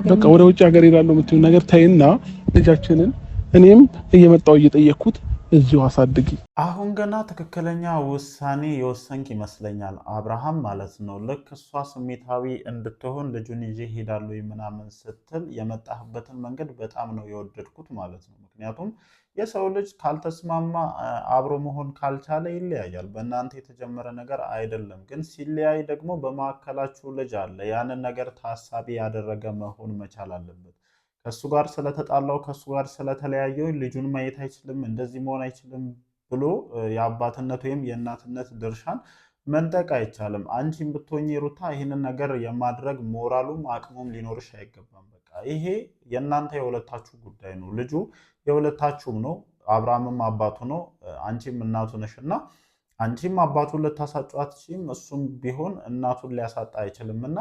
በቃ ወደ ውጭ ሀገር ይላል የምትይው ነገር ታይና ልጃችንን እኔም እየመጣው እየጠየቅኩት እዚሁ አሳድጊ። አሁን ገና ትክክለኛ ውሳኔ የወሰንክ ይመስለኛል አብርሃም ማለት ነው። ልክ እሷ ስሜታዊ እንድትሆን ልጁን ይዤ ሄዳለሁ ምናምን ስትል የመጣህበትን መንገድ በጣም ነው የወደድኩት ማለት ነው። ምክንያቱም የሰው ልጅ ካልተስማማ አብሮ መሆን ካልቻለ ይለያያል። በእናንተ የተጀመረ ነገር አይደለም። ግን ሲለያይ ደግሞ በመካከላችሁ ልጅ አለ። ያንን ነገር ታሳቢ ያደረገ መሆን መቻል አለበት። ከእሱ ጋር ስለተጣላው ከእሱ ጋር ስለተለያየው ልጁን ማየት አይችልም፣ እንደዚህ መሆን አይችልም ብሎ የአባትነት ወይም የእናትነት ድርሻን መንጠቅ አይቻልም። አንቺም ብትሆኚ ሩታ ይህንን ነገር የማድረግ ሞራሉም አቅሙም ሊኖርሽ አይገባም። በቃ ይሄ የእናንተ የሁለታችሁ ጉዳይ ነው። ልጁ የሁለታችሁም ነው። አብርሃምም አባቱ ነው፣ አንቺም እናቱ ነሽ እና አንቺም አባቱን ልታሳጩ አትችይም፣ እሱም ቢሆን እናቱን ሊያሳጣ አይችልም እና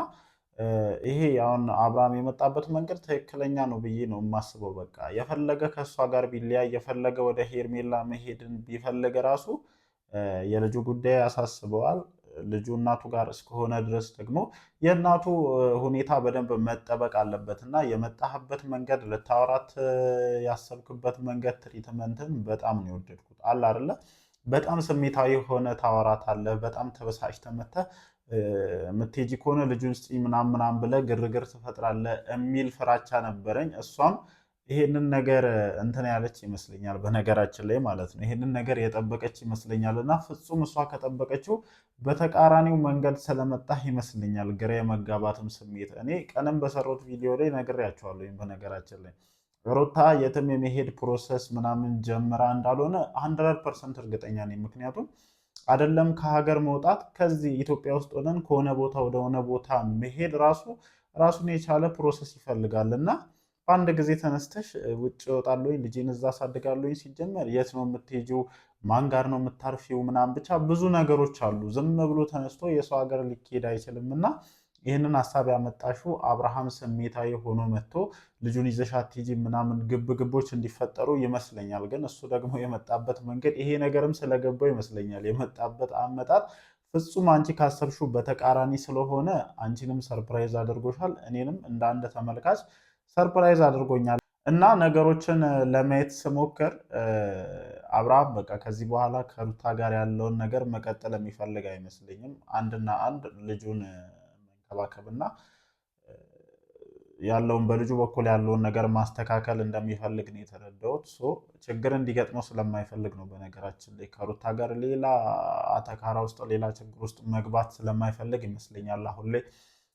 ይሄ አሁን አብርሃም የመጣበት መንገድ ትክክለኛ ነው ብዬ ነው የማስበው። በቃ የፈለገ ከእሷ ጋር ቢለያይ የፈለገ ወደ ሄርሜላ መሄድን ቢፈልግ ራሱ የልጁ ጉዳይ ያሳስበዋል። ልጁ እናቱ ጋር እስከሆነ ድረስ ደግሞ የእናቱ ሁኔታ በደንብ መጠበቅ አለበት እና የመጣህበት መንገድ ልታወራት ያሰብክበት መንገድ ትሪትመንትን በጣም ነው የወደድኩት። አለ አይደለ በጣም ስሜታዊ ሆነ ታወራት አለ። በጣም ተበሳጭተህ መተህ የምትሄጂ ከሆነ ልጁን ስጪ ምናምን ብለህ ግርግር ትፈጥራለህ የሚል ፍራቻ ነበረኝ። እሷም ይሄንን ነገር እንትን ያለች ይመስለኛል፣ በነገራችን ላይ ማለት ነው። ይሄንን ነገር የጠበቀች ይመስለኛል እና ፍጹም እሷ ከጠበቀችው በተቃራኒው መንገድ ስለመጣህ ይመስለኛል ግራ የመጋባትም ስሜት። እኔ ቀንም በሰሩት ቪዲዮ ላይ ነግሬያቸዋለሁ። በነገራችን ላይ ሩታ የትም የመሄድ ፕሮሰስ ምናምን ጀምራ እንዳልሆነ 100% እርግጠኛ ነኝ። ምክንያቱም አይደለም ከሀገር መውጣት ከዚህ ኢትዮጵያ ውስጥ ሆነን ከሆነ ቦታ ወደ ሆነ ቦታ መሄድ ራሱን የቻለ ፕሮሰስ ይፈልጋል እና በአንድ ጊዜ ተነስተሽ ውጭ እወጣለሁኝ ልጄን እዛ አሳድጋለሁኝ፣ ሲጀመር የት ነው የምትሄጂው? ማን ጋር ነው የምታርፊው? ምናምን ብቻ ብዙ ነገሮች አሉ። ዝም ብሎ ተነስቶ የሰው ሀገር ሊሄድ አይችልም እና ይህንን ሀሳብ ያመጣሽው አብርሃም ስሜታዊ ሆኖ መጥቶ ልጁን ይዘሽ አትሄጂ ምናምን ግብግቦች እንዲፈጠሩ ይመስለኛል። ግን እሱ ደግሞ የመጣበት መንገድ ይሄ ነገርም ስለገባው ይመስለኛል የመጣበት አመጣጥ ፍጹም አንቺ ካሰብሽው በተቃራኒ ስለሆነ አንቺንም ሰርፕራይዝ አድርጎሻል፣ እኔንም እንደ አንድ ተመልካች ሰርፕራይዝ አድርጎኛል እና ነገሮችን ለማየት ስሞክር አብርሃም በቃ ከዚህ በኋላ ከሩታ ጋር ያለውን ነገር መቀጠል የሚፈልግ አይመስለኝም። አንድና አንድ ልጁን መንከባከብና ያለውን በልጁ በኩል ያለውን ነገር ማስተካከል እንደሚፈልግ ነው የተረዳሁት። ችግር እንዲገጥመው ስለማይፈልግ ነው። በነገራችን ላይ ከሩታ ጋር ሌላ አተካራ ውስጥ ሌላ ችግር ውስጥ መግባት ስለማይፈልግ ይመስለኛል አሁን ላይ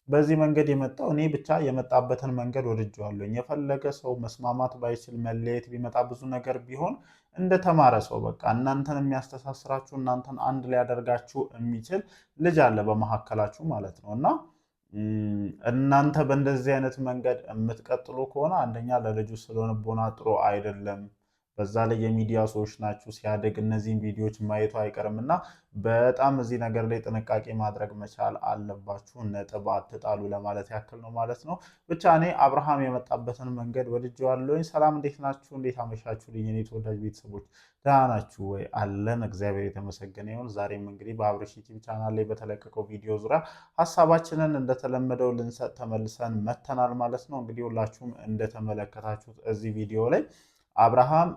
በዚህ መንገድ የመጣው። እኔ ብቻ የመጣበትን መንገድ ወድጄዋለሁኝ። የፈለገ ሰው መስማማት ባይችል መለየት ቢመጣ ብዙ ነገር ቢሆን እንደተማረ ሰው በቃ እናንተን የሚያስተሳስራችሁ እናንተን አንድ ሊያደርጋችሁ የሚችል ልጅ አለ በመካከላችሁ ማለት ነው እና እናንተ በእንደዚህ አይነት መንገድ የምትቀጥሉ ከሆነ አንደኛ ለልጁ ስለሆነ ቦና ጥሩ አይደለም። በዛ ላይ የሚዲያ ሰዎች ናችሁ። ሲያደግ እነዚህን ቪዲዮዎች ማየቱ አይቀርም እና በጣም እዚህ ነገር ላይ ጥንቃቄ ማድረግ መቻል አለባችሁ። ነጥብ አትጣሉ ለማለት ያክል ነው ማለት ነው። ብቻ እኔ አብርሃም የመጣበትን መንገድ ወድጄዋለሁኝ። ሰላም፣ እንዴት ናችሁ? እንዴት አመሻችሁልኝ? የኔ ተወዳጅ ቤተሰቦች ደህና ናችሁ ወይ? አለን፣ እግዚአብሔር የተመሰገነ ይሁን። ዛሬም እንግዲህ በአብርሽ ዩቲዩብ ቻናል ላይ በተለቀቀው ቪዲዮ ዙሪያ ሀሳባችንን እንደተለመደው ልንሰጥ ተመልሰን መተናል ማለት ነው። እንግዲህ ሁላችሁም እንደተመለከታችሁት እዚህ ቪዲዮ ላይ አብርሃም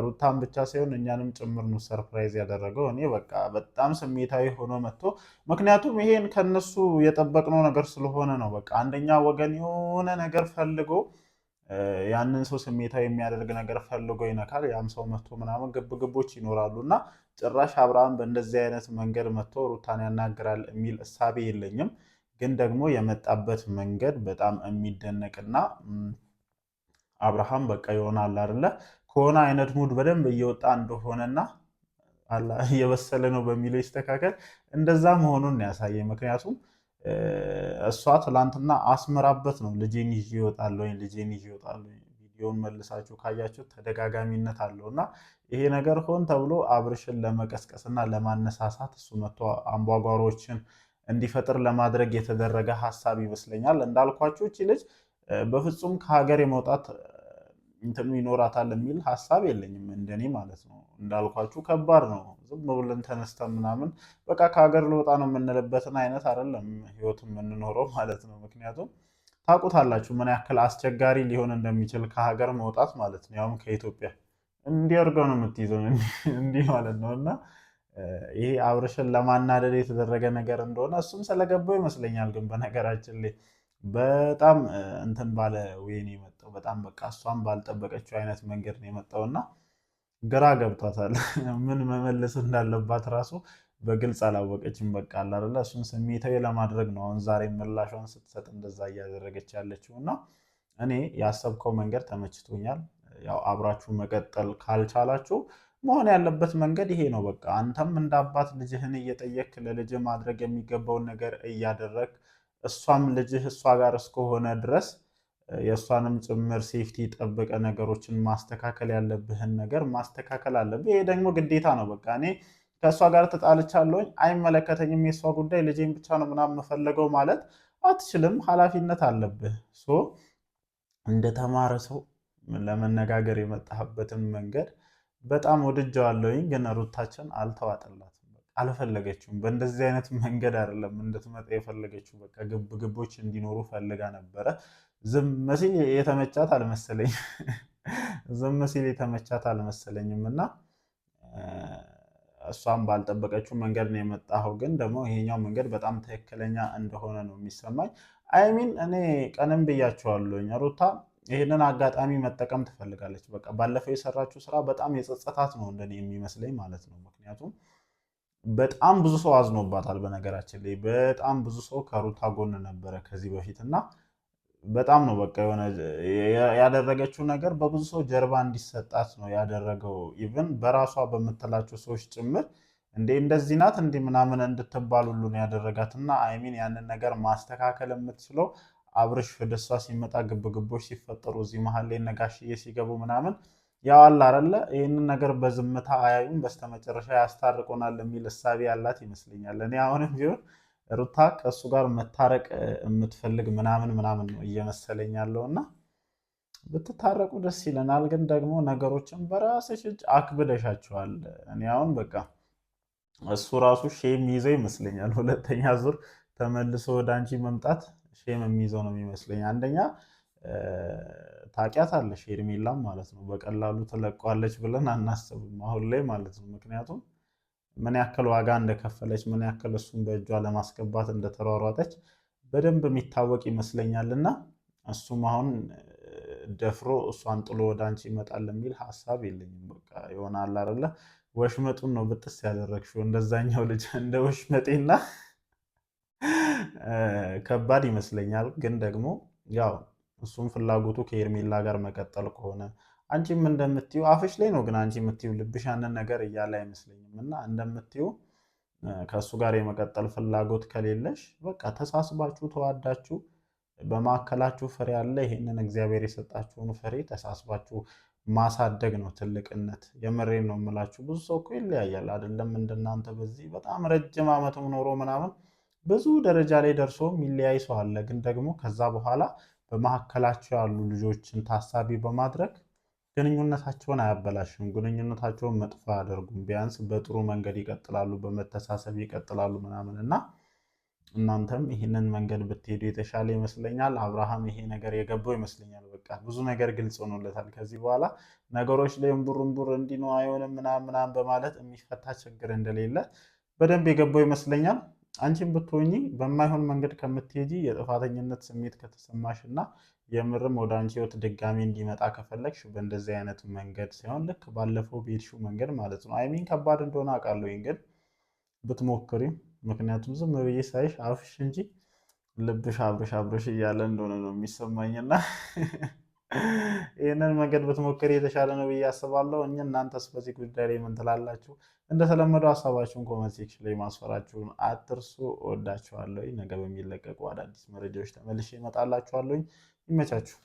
ሩታን ብቻ ሳይሆን እኛንም ጭምር ነው ሰርፕራይዝ ያደረገው። እኔ በቃ በጣም ስሜታዊ ሆኖ መጥቶ ምክንያቱም ይሄን ከነሱ የጠበቅነው ነገር ስለሆነ ነው። በቃ አንደኛ ወገን የሆነ ነገር ፈልጎ ያንን ሰው ስሜታዊ የሚያደርግ ነገር ፈልጎ ይነካል። ያም ሰው መጥቶ ምናምን ግብግቦች ይኖራሉ እና ጭራሽ አብርሃም በእንደዚህ አይነት መንገድ መጥቶ ሩታን ያናግራል የሚል እሳቤ የለኝም። ግን ደግሞ የመጣበት መንገድ በጣም የሚደነቅና አብርሃም በቃ ይሆናል አይደለ ከሆነ አይነት ሙድ በደንብ እየወጣ እንደሆነና እየበሰለ ነው በሚለው ይስተካከል እንደዛ መሆኑን ያሳየ። ምክንያቱም እሷ ትላንትና አስመራበት ነው ልጄን ይዤ እወጣለሁ ልጄን ይዤ እወጣለሁ። ቪዲዮውን መልሳችሁ ካያችሁ ተደጋጋሚነት አለው እና ይሄ ነገር ሆን ተብሎ አብርሽን ለመቀስቀስና ለማነሳሳት እሱ መጥቶ አምቧጓሮችን እንዲፈጥር ለማድረግ የተደረገ ሀሳብ ይመስለኛል። እንዳልኳችሁ እቺ ልጅ በፍጹም ከሀገር የመውጣት እንትኑ ይኖራታል የሚል ሀሳብ የለኝም እንደኔ ማለት ነው። እንዳልኳችሁ ከባድ ነው። ዝም ብለን ተነስተን ምናምን በቃ ከሀገር ልወጣ ነው የምንልበትን አይነት አይደለም ህይወት የምንኖረው ማለት ነው። ምክንያቱም ታውቁታላችሁ ምን ያክል አስቸጋሪ ሊሆን እንደሚችል ከሀገር መውጣት ማለት ነው፣ ያውም ከኢትዮጵያ። እንዲህ አድርገው ነው የምትይዘው እንዲህ ማለት ነው። እና ይሄ አብርሽን ለማናደድ የተደረገ ነገር እንደሆነ እሱም ስለገባው ይመስለኛል። ግን በነገራችን ላይ በጣም እንትን ባለ ወይ ነው የመጣው። በጣም በቃ እሷም ባልጠበቀችው አይነት መንገድ ነው የመጣው እና ግራ ገብቷታል። ምን መመለስ እንዳለባት ራሱ በግልጽ አላወቀችም። በቃ አለ አይደለ እሱን ስሜታዊ ለማድረግ ነው አሁን ዛሬ ምላሿን ስትሰጥ እንደዛ እያደረገች ያለችው። እና እኔ ያሰብከው መንገድ ተመችቶኛል። ያው አብራችሁ መቀጠል ካልቻላችሁ መሆን ያለበት መንገድ ይሄ ነው። በቃ አንተም እንደ አባት ልጅህን እየጠየክ ለልጅህ ማድረግ የሚገባውን ነገር እያደረግ፣ እሷም ልጅህ እሷ ጋር እስከሆነ ድረስ የእሷንም ጭምር ሴፍቲ ጠብቀ ነገሮችን ማስተካከል ያለብህን ነገር ማስተካከል አለብህ። ይሄ ደግሞ ግዴታ ነው። በቃ እኔ ከእሷ ጋር ተጣልቻለሁኝ አይመለከተኝም፣ የእሷ ጉዳይ ልጄን ብቻ ነው ምናምን የምፈለገው ማለት አትችልም። ኃላፊነት አለብህ። እንደተማረ ሰው ለመነጋገር የመጣህበትን መንገድ በጣም ወድጀዋለሁኝ። ግን ሩታችን አልተዋጠላትም፣ አልፈለገችውም። በእንደዚህ አይነት መንገድ አይደለም እንድትመጣ የፈለገችው። በቃ ግቦች እንዲኖሩ ፈልጋ ነበረ። ዝም ሲል የተመቻት አልመሰለኝም። ዝም ሲል የተመቻት አልመሰለኝም እና እሷም ባልጠበቀችው መንገድ ነው የመጣኸው። ግን ደግሞ ይሄኛው መንገድ በጣም ትክክለኛ እንደሆነ ነው የሚሰማኝ። አይሚን እኔ ቀንም ብያቸዋለሁኝ ሩታ ይህንን አጋጣሚ መጠቀም ትፈልጋለች። በቃ ባለፈው የሰራችው ስራ በጣም የጸጸታት ነው እንደኔ የሚመስለኝ ማለት ነው። ምክንያቱም በጣም ብዙ ሰው አዝኖባታል። በነገራችን ላይ በጣም ብዙ ሰው ከሩታ ጎን ነበረ ከዚህ በፊት እና በጣም ነው በቃ የሆነ ያደረገችው ነገር በብዙ ሰው ጀርባ እንዲሰጣት ነው ያደረገው። ኢቭን በራሷ በምትላቸው ሰዎች ጭምር እንደዚህ ናት እንዲ ምናምን እንድትባል ሁሉ ነው ያደረጋት። እና አይሚን ያንን ነገር ማስተካከል የምትችለው አብርሽ ወደ እሷ ሲመጣ ግብግቦች ሲፈጠሩ እዚህ መሀል ላይ ነጋሽዬ ሲገቡ ምናምን ያው አለ አይደለ ይህንን ነገር በዝምታ አያዩም፣ በስተመጨረሻ ያስታርቁናል የሚል እሳቤ ያላት ይመስለኛል። እኔ አሁንም ቢሆን ሩታ ከእሱ ጋር መታረቅ የምትፈልግ ምናምን ነው እየመሰለኝ ያለው እና ብትታረቁ ደስ ይለናል። ግን ደግሞ ነገሮችን በራስሽ እጅ አክብደሻቸዋል። እኔ አሁን በቃ እሱ ራሱ ሼም ይዘው ይመስለኛል። ሁለተኛ ዙር ተመልሶ ወደ አንቺ መምጣት ሼም የሚይዘው ነው የሚመስለኝ። አንደኛ ታውቂያታለሽ ሄርሜላም ማለት ነው በቀላሉ ትለቀዋለች ብለን አናስብም አሁን ላይ ማለት ነው። ምክንያቱም ምን ያክል ዋጋ እንደከፈለች ምን ያክል እሱን በእጇ ለማስገባት እንደተሯሯጠች በደንብ የሚታወቅ ይመስለኛል። እና እሱም አሁን ደፍሮ እሷን ጥሎ ወደ አንቺ ይመጣል የሚል ሀሳብ የለኝም። በቃ ይሆናል አይደለ ወሽመጡን ነው ብጥስ ያደረግሽው እንደዛኛው ልጅ እንደ ወሽመጤና ከባድ ይመስለኛል። ግን ደግሞ ያው እሱም ፍላጎቱ ከሄርሜላ ጋር መቀጠል ከሆነ አንቺም እንደምትዩ አፍሽ ላይ ነው፣ ግን አንቺ የምትዩ ልብሽ ያንን ነገር እያለ አይመስለኝም። እና እንደምትዩ ከእሱ ጋር የመቀጠል ፍላጎት ከሌለሽ በቃ ተሳስባችሁ ተዋዳችሁ በማዕከላችሁ ፍሬ ያለ ይሄንን እግዚአብሔር የሰጣችሁን ፍሬ ተሳስባችሁ ማሳደግ ነው ትልቅነት። የምሬን ነው የምላችሁ። ብዙ ሰው እኮ ይለያያል አይደለም እንደናንተ በዚህ በጣም ረጅም ዓመትም ኖሮ ምናምን ብዙ ደረጃ ላይ ደርሶ የሚለያይ ሰው አለ። ግን ደግሞ ከዛ በኋላ በማዕከላቸው ያሉ ልጆችን ታሳቢ በማድረግ ግንኙነታቸውን አያበላሽም፣ ግንኙነታቸውን መጥፎ አያደርጉም። ቢያንስ በጥሩ መንገድ ይቀጥላሉ፣ በመተሳሰብ ይቀጥላሉ ምናምን እና እናንተም ይህንን መንገድ ብትሄዱ የተሻለ ይመስለኛል። አብርሃም ይሄ ነገር የገባው ይመስለኛል። በቃ ብዙ ነገር ግልጽ ሆኖለታል። ከዚህ በኋላ ነገሮች ላይ እምቡር እንዲህ ነው አይሆንም ምናምን በማለት የሚፈታ ችግር እንደሌለ በደንብ የገባው ይመስለኛል። አንቺም ብትሆኚ በማይሆን መንገድ ከምትሄጂ የጥፋተኝነት ስሜት ከተሰማሽ እና የምርም ወደ አንቺ ህይወት ድጋሚ እንዲመጣ ከፈለግሽ በእንደዚህ አይነት መንገድ ሳይሆን ልክ ባለፈው በሄድሽው መንገድ ማለት ነው። አይሚን ከባድ እንደሆነ አውቃለሁ፣ ግን ብትሞክሪ። ምክንያቱም ዝም ብዬ ሳይሽ አፍሽ እንጂ ልብሽ አብረሽ እያለ እንደሆነ ነው የሚሰማኝና ይህንን መንገድ ብትሞክሪ የተሻለ ነው ብዬ አስባለሁ። እናንተስ በዚህ ጉዳይ ላይ ምን ትላላችሁ? እንደተለመደው ሀሳባችሁን ኮመንት ሴክሽን ላይ ማስፈራችሁን አትርሱ። እወዳችኋለሁ። ነገ በሚለቀቁ አዳዲስ መረጃዎች ተመልሼ እመጣላችኋለሁ። ይመቻችሁ።